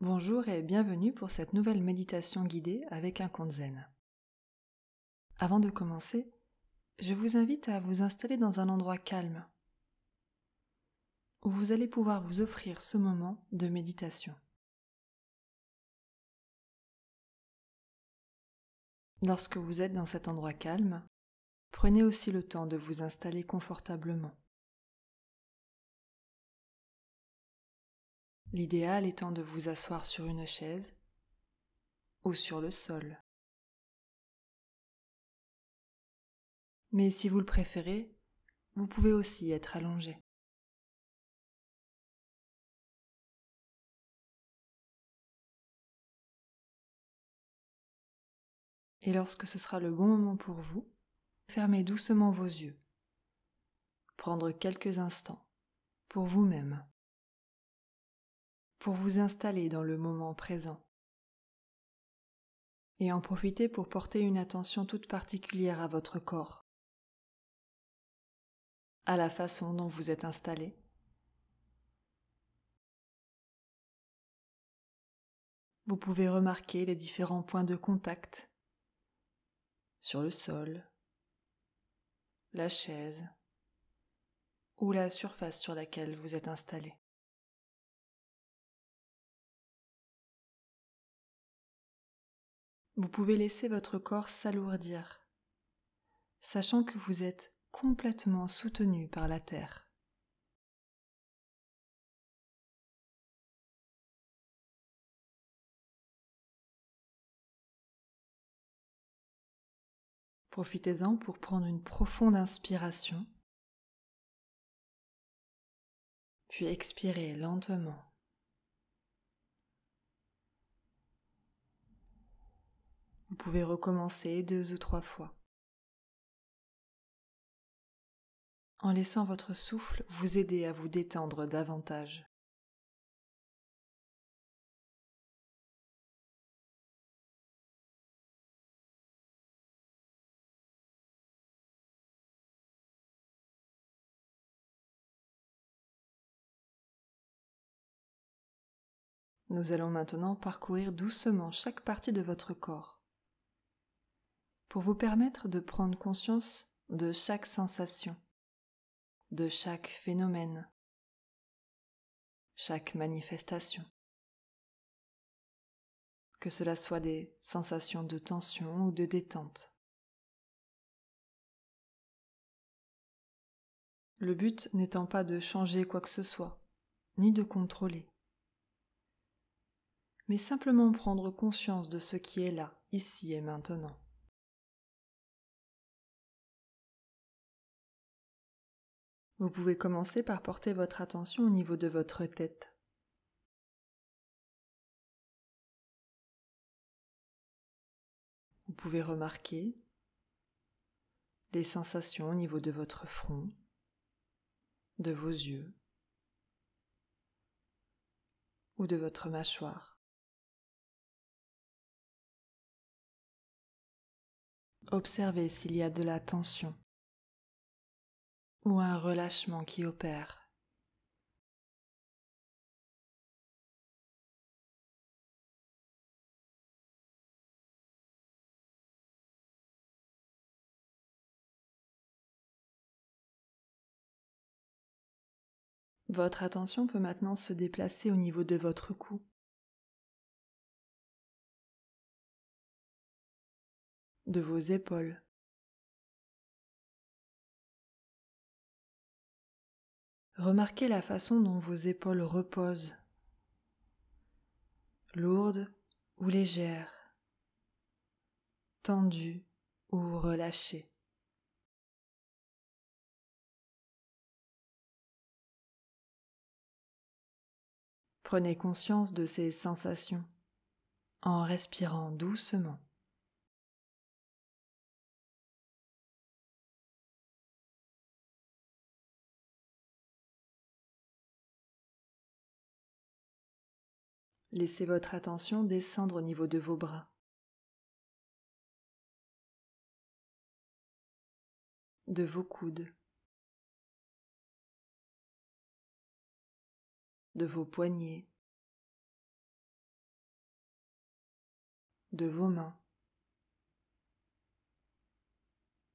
Bonjour et bienvenue pour cette nouvelle méditation guidée avec un conte zen. Avant de commencer, je vous invite à vous installer dans un endroit calme où vous allez pouvoir vous offrir ce moment de méditation. Lorsque vous êtes dans cet endroit calme, prenez aussi le temps de vous installer confortablement. L'idéal étant de vous asseoir sur une chaise ou sur le sol. Mais si vous le préférez, vous pouvez aussi être allongé. Et lorsque ce sera le bon moment pour vous, fermez doucement vos yeux. Prendre quelques instants pour vous-même, pour vous installer dans le moment présent et en profiter pour porter une attention toute particulière à votre corps, à la façon dont vous êtes installé. Vous pouvez remarquer les différents points de contact sur le sol, la chaise ou la surface sur laquelle vous êtes installé. Vous pouvez laisser votre corps s'alourdir, sachant que vous êtes complètement soutenu par la terre. Profitez-en pour prendre une profonde inspiration, puis expirez lentement. Vous pouvez recommencer 2 ou 3 fois, en laissant votre souffle vous aider à vous détendre davantage. Nous allons maintenant parcourir doucement chaque partie de votre corps, pour vous permettre de prendre conscience de chaque sensation, de chaque phénomène, chaque manifestation. Que cela soit des sensations de tension ou de détente. Le but n'étant pas de changer quoi que ce soit, ni de contrôler, mais simplement prendre conscience de ce qui est là, ici et maintenant. Vous pouvez commencer par porter votre attention au niveau de votre tête. Vous pouvez remarquer les sensations au niveau de votre front, de vos yeux ou de votre mâchoire. Observez s'il y a de la tension ou un relâchement qui opère. Votre attention peut maintenant se déplacer au niveau de votre cou, de vos épaules, remarquez la façon dont vos épaules reposent, lourdes ou légères, tendues ou relâchées. Prenez conscience de ces sensations en respirant doucement. Laissez votre attention descendre au niveau de vos bras, de vos coudes, de vos poignets, de vos mains.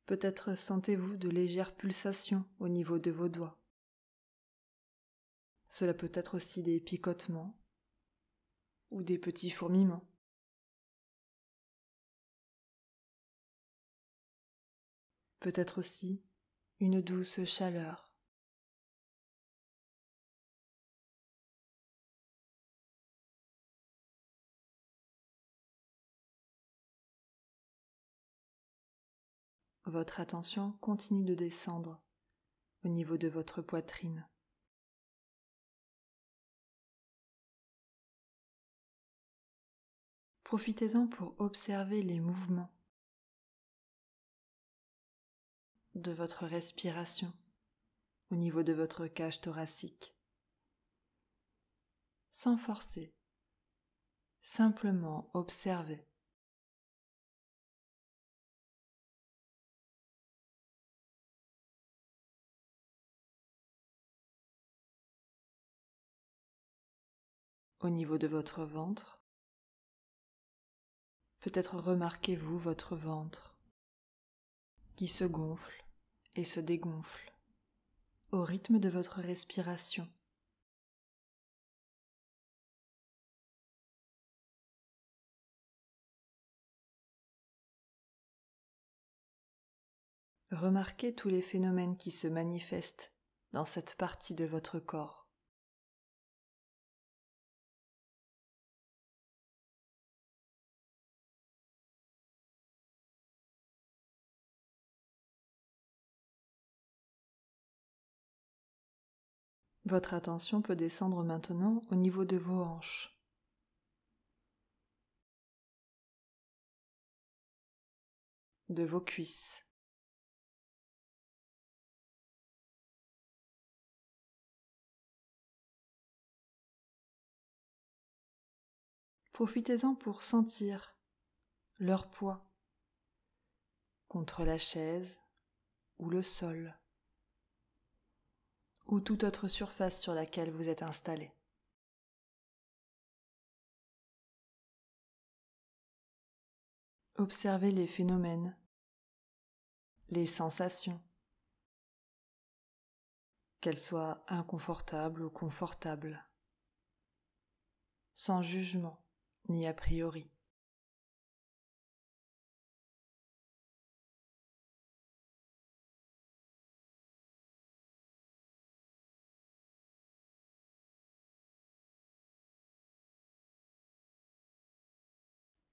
Peut-être sentez-vous de légères pulsations au niveau de vos doigts. Cela peut être aussi des picotements ou des petits fourmillements. Peut-être aussi une douce chaleur. Votre attention continue de descendre au niveau de votre poitrine. Profitez-en pour observer les mouvements de votre respiration au niveau de votre cage thoracique. Sans forcer, simplement observez. Au niveau de votre ventre, peut-être remarquez-vous votre ventre qui se gonfle et se dégonfle au rythme de votre respiration. Remarquez tous les phénomènes qui se manifestent dans cette partie de votre corps. Votre attention peut descendre maintenant au niveau de vos hanches. De vos cuisses. Profitez-en pour sentir leur poids contre la chaise ou le sol ou toute autre surface sur laquelle vous êtes installé. Observez les phénomènes, les sensations, qu'elles soient inconfortables ou confortables, sans jugement ni a priori.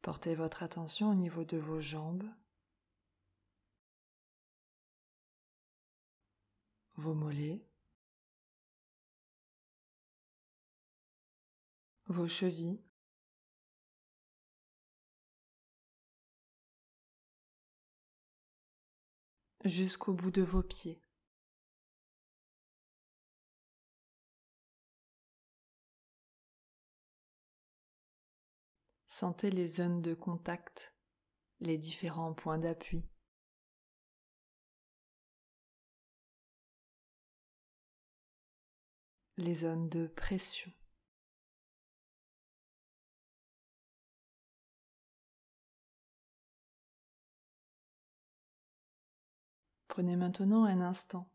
Portez votre attention au niveau de vos jambes, vos mollets, vos chevilles, jusqu'au bout de vos pieds. Sentez les zones de contact, les différents points d'appui. Les zones de pression. Prenez maintenant un instant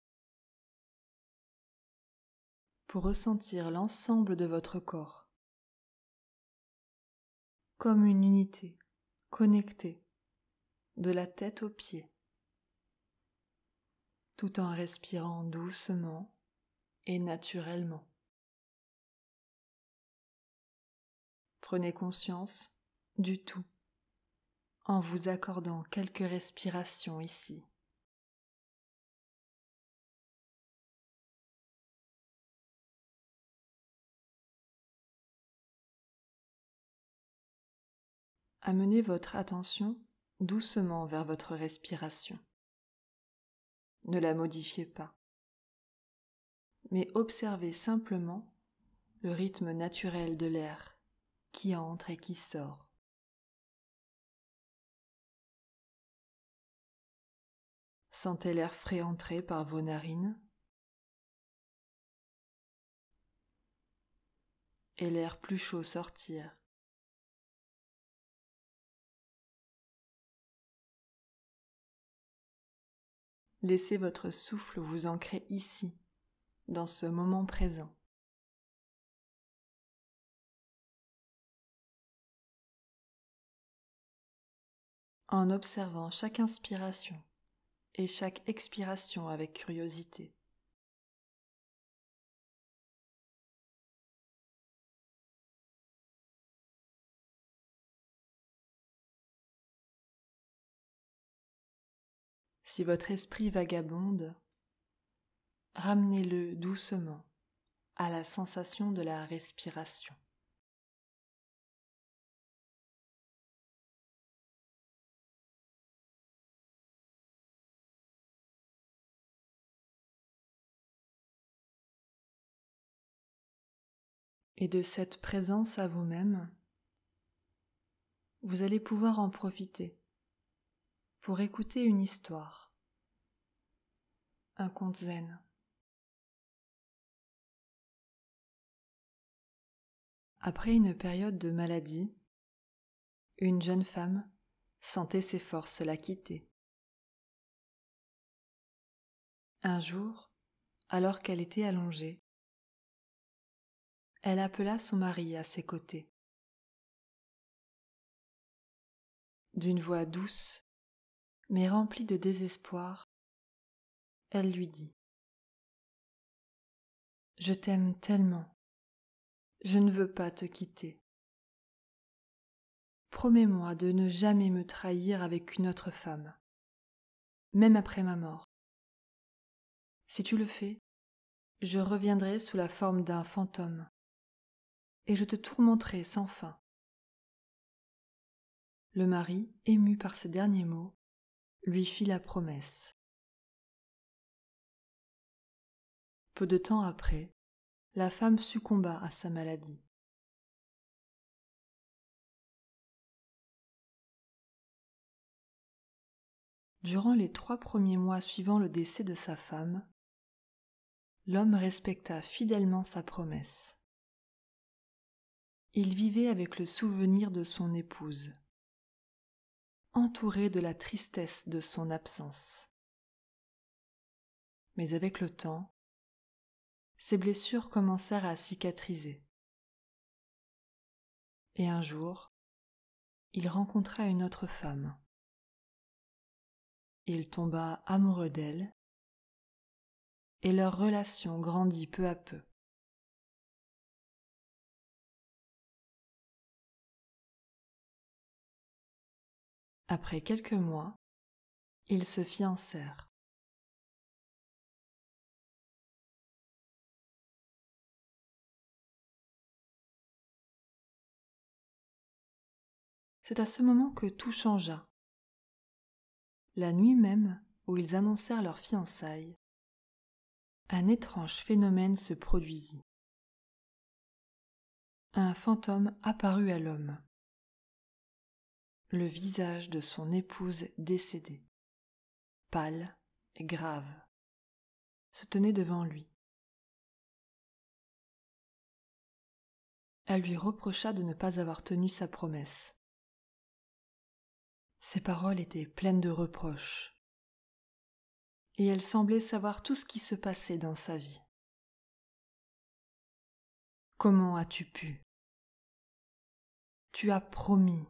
pour ressentir l'ensemble de votre corps comme une unité connectée de la tête aux pieds, tout en respirant doucement et naturellement. Prenez conscience du tout en vous accordant quelques respirations ici. Amenez votre attention doucement vers votre respiration. Ne la modifiez pas, mais observez simplement le rythme naturel de l'air qui entre et qui sort. Sentez l'air frais entrer par vos narines et l'air plus chaud sortir. Laissez votre souffle vous ancrer ici, dans ce moment présent. En observant chaque inspiration et chaque expiration avec curiosité. Si votre esprit vagabonde, ramenez-le doucement à la sensation de la respiration. Et de cette présence à vous-même, vous allez pouvoir en profiter pour écouter une histoire, un conte zen. Après une période de maladie, une jeune femme sentait ses forces la quitter. Un jour, alors qu'elle était allongée, elle appela son mari à ses côtés. D'une voix douce, mais remplie de désespoir, elle lui dit : « Je t'aime tellement, je ne veux pas te quitter. Promets-moi de ne jamais me trahir avec une autre femme, même après ma mort. Si tu le fais, je reviendrai sous la forme d'un fantôme, et je te tourmenterai sans fin. » Le mari, ému par ces derniers mots, lui fit la promesse. Peu de temps après, la femme succomba à sa maladie. Durant les 3 premiers mois suivant le décès de sa femme, l'homme respecta fidèlement sa promesse. Il vivait avec le souvenir de son épouse, entouré de la tristesse de son absence. Mais avec le temps, ses blessures commencèrent à cicatriser. Et un jour, il rencontra une autre femme. Il tomba amoureux d'elle, et leur relation grandit peu à peu. Après quelques mois, ils se fiancèrent. C'est à ce moment que tout changea. La nuit même où ils annoncèrent leur fiançailles, un étrange phénomène se produisit. Un fantôme apparut à l'homme, le visage de son épouse décédée, pâle et grave, se tenait devant lui. Elle lui reprocha de ne pas avoir tenu sa promesse. Ses paroles étaient pleines de reproches, et elle semblait savoir tout ce qui se passait dans sa vie. « Comment as-tu pu ? Tu as promis. »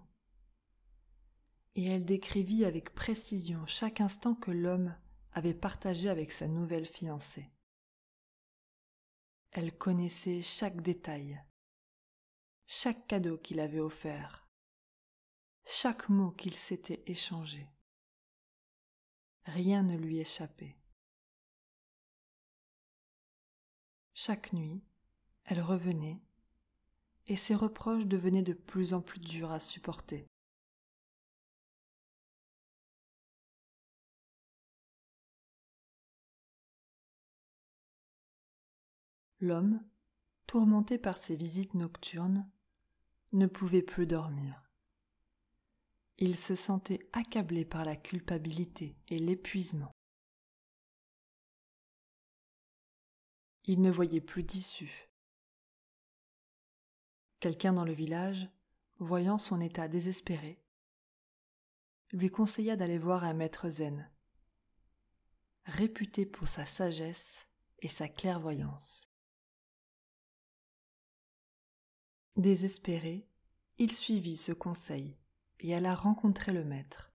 Et elle décrivit avec précision chaque instant que l'homme avait partagé avec sa nouvelle fiancée. Elle connaissait chaque détail, chaque cadeau qu'il avait offert, chaque mot qu'il s'était échangé. Rien ne lui échappait. Chaque nuit, elle revenait, et ses reproches devenaient de plus en plus durs à supporter. L'homme, tourmenté par ces visites nocturnes, ne pouvait plus dormir. Il se sentait accablé par la culpabilité et l'épuisement. Il ne voyait plus d'issue. Quelqu'un dans le village, voyant son état désespéré, lui conseilla d'aller voir un maître zen. réputé pour sa sagesse et sa clairvoyance. Désespéré, il suivit ce conseil et alla rencontrer le maître.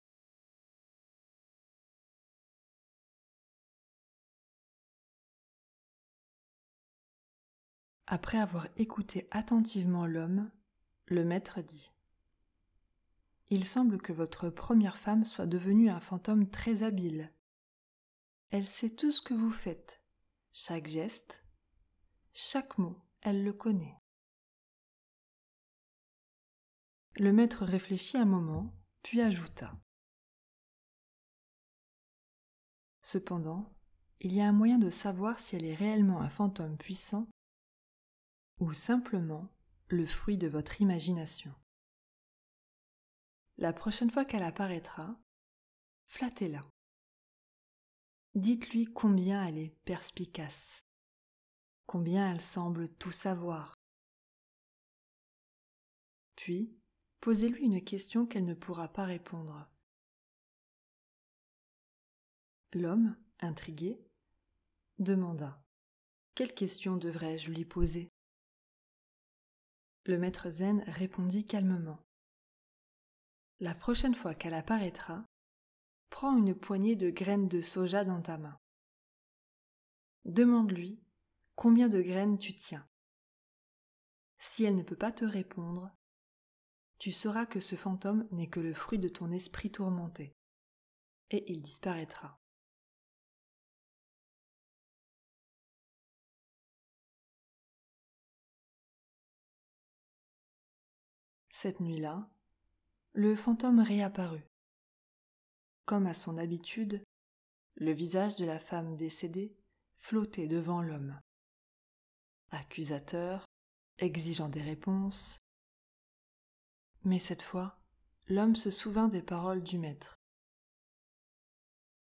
Après avoir écouté attentivement l'homme, le maître dit : « Il semble que votre première femme soit devenue un fantôme très habile. Elle sait tout ce que vous faites, chaque geste, chaque mot, elle le connaît. » Le maître réfléchit un moment, puis ajouta : « Cependant, il y a un moyen de savoir si elle est réellement un fantôme puissant ou simplement le fruit de votre imagination. La prochaine fois qu'elle apparaîtra, flattez-la. Dites-lui combien elle est perspicace, combien elle semble tout savoir. Puis, posez-lui une question qu'elle ne pourra pas répondre. L'homme, intrigué, demanda : « Quelle question devrais-je lui poser ?» Le maître zen répondit calmement : « La prochaine fois qu'elle apparaîtra, prends une poignée de graines de soja dans ta main. Demande-lui combien de graines tu tiens. Si elle ne peut pas te répondre, tu sauras que ce fantôme n'est que le fruit de ton esprit tourmenté, et il disparaîtra. » Cette nuit-là, le fantôme réapparut. Comme à son habitude, le visage de la femme décédée flottait devant l'homme. Accusateur, exigeant des réponses. Mais cette fois, l'homme se souvint des paroles du maître.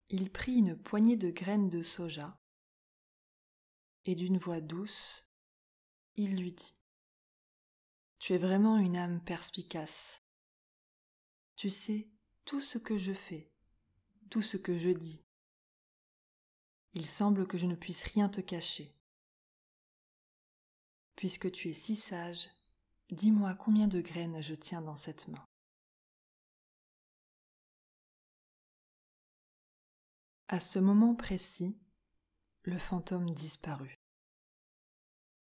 Il prit une poignée de graines de soja et d'une voix douce, il lui dit : « Tu es vraiment une âme perspicace. Tu sais tout ce que je fais, tout ce que je dis. Il semble que je ne puisse rien te cacher. Puisque tu es si sage, dis-moi combien de graines je tiens dans cette main. » À ce moment précis, le fantôme disparut.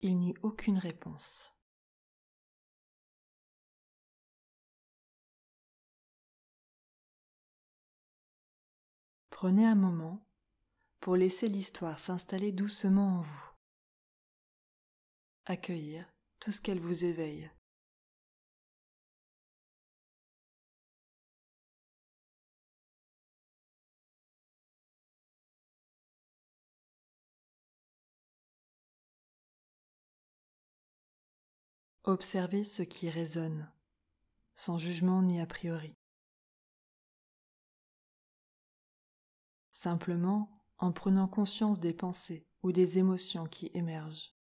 Il n'eut aucune réponse. Prenez un moment pour laisser l'histoire s'installer doucement en vous. Accueillir tout ce qu'elle vous éveille. Observez ce qui résonne, sans jugement ni a priori. Simplement en prenant conscience des pensées ou des émotions qui émergent.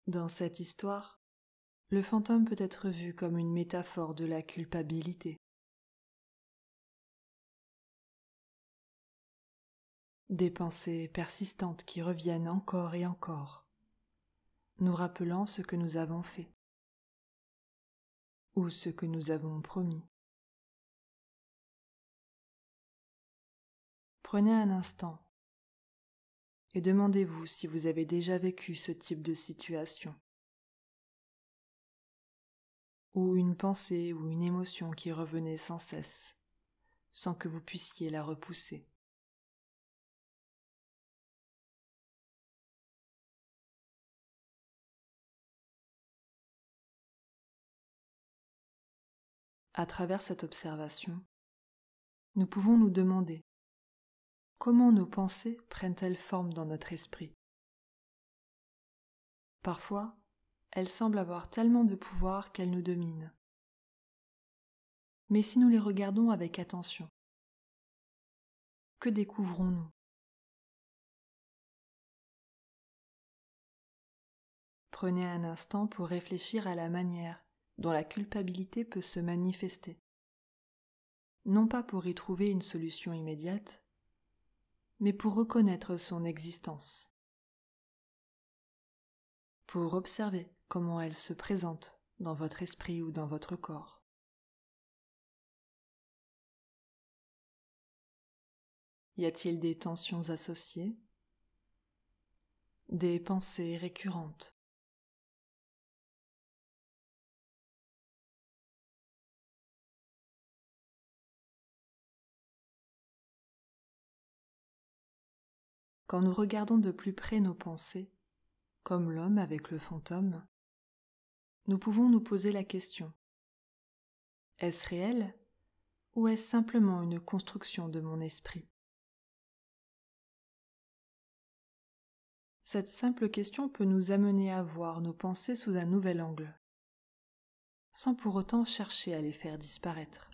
Dans cette histoire, le fantôme peut être vu comme une métaphore de la culpabilité. Des pensées persistantes qui reviennent encore et encore, nous rappelant ce que nous avons fait ou ce que nous avons promis. Prenez un instant et demandez-vous si vous avez déjà vécu ce type de situation, ou une pensée ou une émotion qui revenait sans cesse, sans que vous puissiez la repousser. À travers cette observation, nous pouvons nous demander comment nos pensées prennent-elles forme dans notre esprit. Parfois, elles semblent avoir tellement de pouvoir qu'elles nous dominent. Mais si nous les regardons avec attention, que découvrons-nous ? Prenez un instant pour réfléchir à la manière dont la culpabilité peut se manifester. Non pas pour y trouver une solution immédiate, mais pour reconnaître son existence, pour observer comment elle se présente dans votre esprit ou dans votre corps. Y a-t-il des tensions associées, des pensées récurrentes? Quand nous regardons de plus près nos pensées, comme l'homme avec le fantôme, nous pouvons nous poser la question: est-ce réel ou est-ce simplement une construction de mon esprit? Cette simple question peut nous amener à voir nos pensées sous un nouvel angle, sans pour autant chercher à les faire disparaître.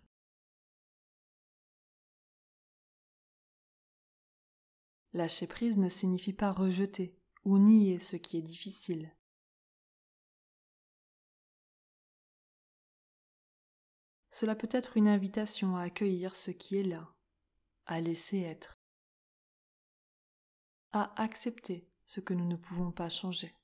Lâcher prise ne signifie pas rejeter ou nier ce qui est difficile. Cela peut être une invitation à accueillir ce qui est là, à laisser être, à accepter ce que nous ne pouvons pas changer.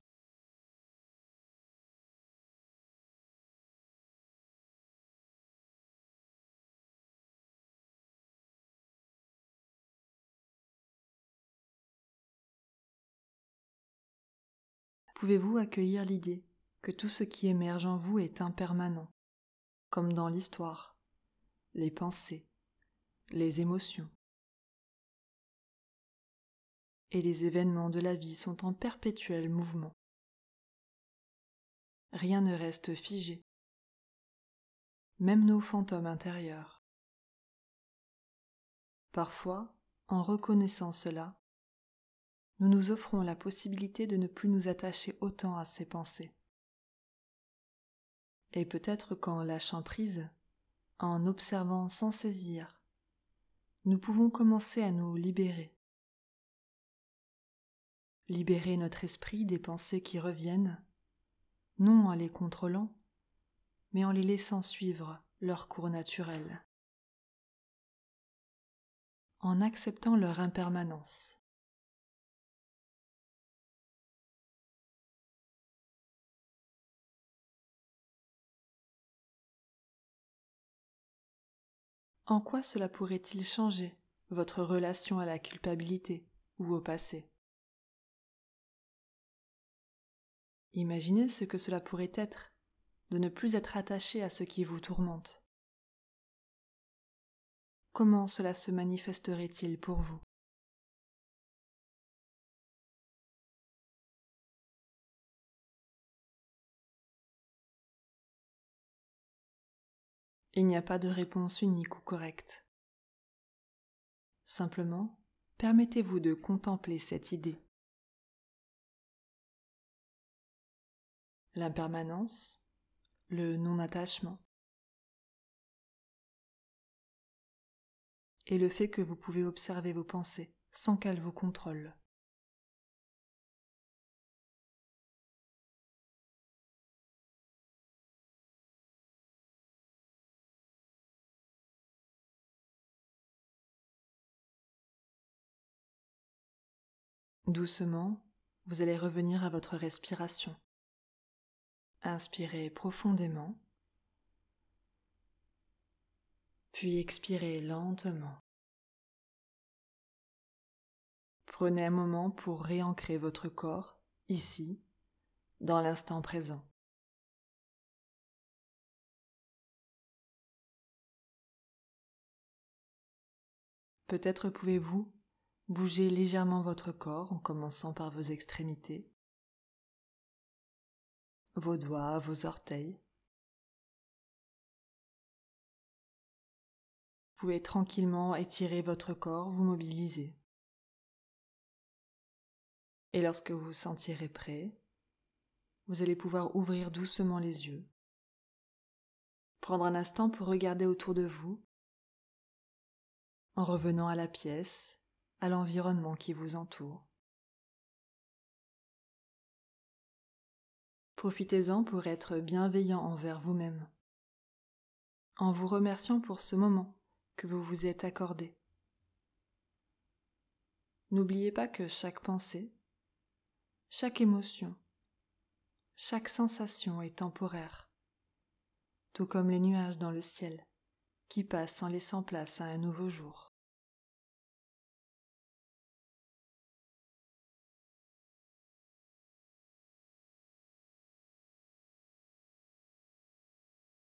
Pouvez-vous accueillir l'idée que tout ce qui émerge en vous est impermanent, comme dans l'histoire, les pensées, les émotions et les événements de la vie sont en perpétuel mouvement. Rien ne reste figé, même nos fantômes intérieurs. Parfois, en reconnaissant cela, nous nous offrons la possibilité de ne plus nous attacher autant à ces pensées. Et peut-être qu'en lâchant prise, en observant sans saisir, nous pouvons commencer à nous libérer. Libérer notre esprit des pensées qui reviennent, non en les contrôlant, mais en les laissant suivre leur cours naturel, en acceptant leur impermanence. En quoi cela pourrait-il changer votre relation à la culpabilité ou au passé? Imaginez ce que cela pourrait être de ne plus être attaché à ce qui vous tourmente. Comment cela se manifesterait-il pour vous? Il n'y a pas de réponse unique ou correcte. Simplement, permettez-vous de contempler cette idée. L'impermanence, le non-attachement, et le fait que vous pouvez observer vos pensées sans qu'elles vous contrôlent. Doucement, vous allez revenir à votre respiration. Inspirez profondément, puis expirez lentement. Prenez un moment pour réancrer votre corps, ici, dans l'instant présent. Peut-être pouvez-vous bouger légèrement votre corps en commençant par vos extrémités, vos doigts, vos orteils. Vous pouvez tranquillement étirer votre corps, vous mobiliser. Et lorsque vous vous sentirez prêt, vous allez pouvoir ouvrir doucement les yeux, prendre un instant pour regarder autour de vous, en revenant à la pièce, à l'environnement qui vous entoure. Profitez-en pour être bienveillant envers vous-même, en vous remerciant pour ce moment que vous vous êtes accordé. N'oubliez pas que chaque pensée, chaque émotion, chaque sensation est temporaire, tout comme les nuages dans le ciel qui passent en laissant place à un nouveau jour.